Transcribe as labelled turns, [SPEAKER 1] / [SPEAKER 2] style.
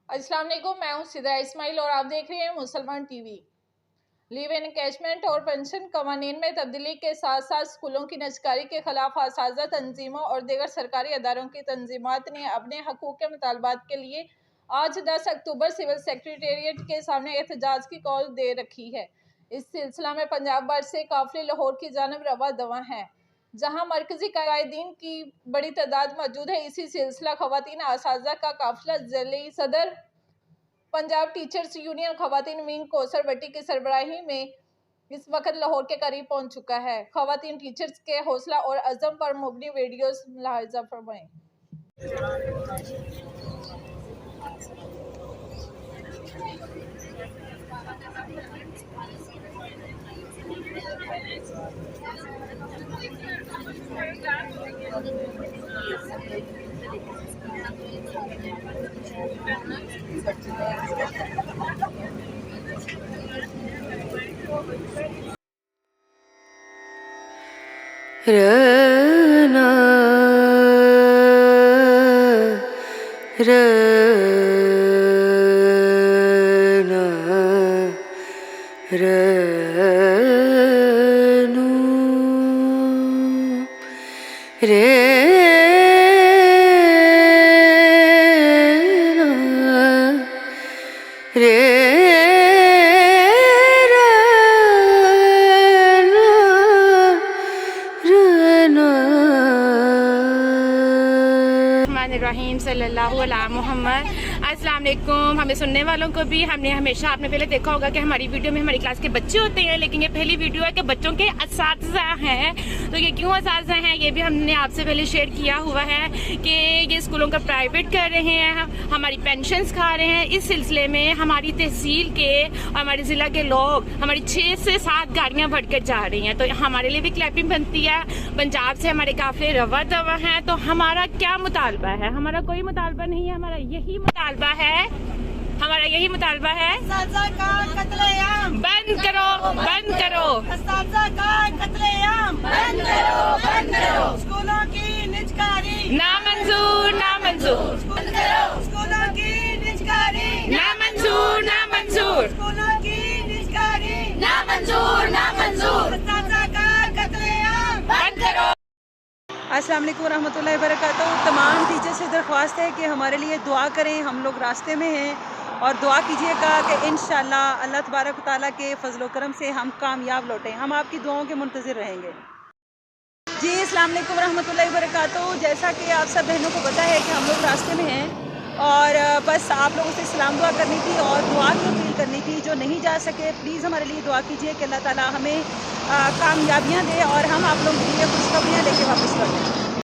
[SPEAKER 1] अस्सलाम वालेकुम, मैं हूं सिद्रा इस्माइल और आप देख रहे हैं मुसलमान टीवी। लीव इन एनकैशमेंट और पेंशन कवानीन में तब्दीली के साथ साथ स्कूलों की नजकारी के खिलाफ असातिज़ा तंजीमों और दीगर सरकारी अदारों की तंजीमात ने अपने हकूक़ के मुतालबात के लिए आज 10 अक्टूबर सिविल सेक्रेटेरिएट के सामने एहतजाज की कॉल दे रखी है। इस सिलसिला में पंजाब बार से काफ़िले लाहौर की जानब रवा दवा हैं, जहां मरकजी कायदीन की बड़ी तादाद मौजूद है। इसी सिलसिला खवातीन असातिज़ा का काफिला ज़िली सदर पंजाब टीचर्स यूनियन खवातीन विंग कौसर भट्टी की सरबराही में इस वक्त लाहौर के करीब पहुंच चुका है। खवातीन टीचर्स के हौसला और अज़म पर मुबनी वीडियोस मुलाहिजा फरमाएं।
[SPEAKER 2] रना रना रनु
[SPEAKER 3] रहीम सल्लल्लाहु अलैहि मोहम्मद। अस्सलाम वालेकुम। हमें सुनने वालों को भी, हमने हमेशा आपने पहले देखा होगा कि हमारी वीडियो में हमारी क्लास के बच्चे होते हैं, लेकिन ये पहली वीडियो है कि बच्चों के असातिज़ा हैं। तो ये क्यों असातिज़ा हैं ये भी हमने आपसे पहले शेयर किया हुआ है कि ये स्कूलों का प्राइवेट कर रहे हैं, हमारी पेंशन्स खा रहे हैं। इस सिलसिले में हमारी तहसील के और हमारे ज़िला के लोग हमारी 6 से 7 गाड़ियाँ भरकर जा रही हैं। तो हमारे लिए भी क्लैपिंग बनती है। पंजाब से हमारे काफ़िले रवा दवा हैं। तो हमारा क्या मुतालबा है? हमारा कोई मुतालबा नहीं है, हमारा यही मुतालबा है, हमारा यही मुतालबा है, बंद करो, बंद करो,
[SPEAKER 4] बंद करो, बंद करो, स्कूलों की निजकारी
[SPEAKER 3] नामंजूर, नामंजूर,
[SPEAKER 4] बंद करो, स्कूलों की निजकारी
[SPEAKER 3] नामंजूर, नामंजूर,
[SPEAKER 4] स्कूलों की निजकारी
[SPEAKER 3] नामंजूर, नामंजूर, बंद करो।
[SPEAKER 5] अस्सलाम वालेकुम रहमतुल्लाहि व बरकातहू। तमाम टीचर से दरख्वास्त है कि हमारे लिए दुआ करें। हम लोग रास्ते में हैं और दुआ कीजिएगा कि इंशाअल्लाह अल्लाह तबारक तआला के फजल करम से हम कामयाब लौटें। हम आपकी दुआओं के मुंतज़िर रहेंगे। जी अस्सलाम वालेकुम रहमतुल्लाहि व बरकातहू। जैसा कि आप सब बहनों को पता है कि हम लोग रास्ते में हैं और बस आप लोगों से सलाम दुआ करनी थी और दुआ की अपील करनी थी। जो नहीं जा सके प्लीज़ हमारे लिए दुआ कीजिए कि अल्लाह ताला हमें कामयाबियाँ दे और हम आप लोगों के लिए खुशखबरियाँ लेके वापस लौटें।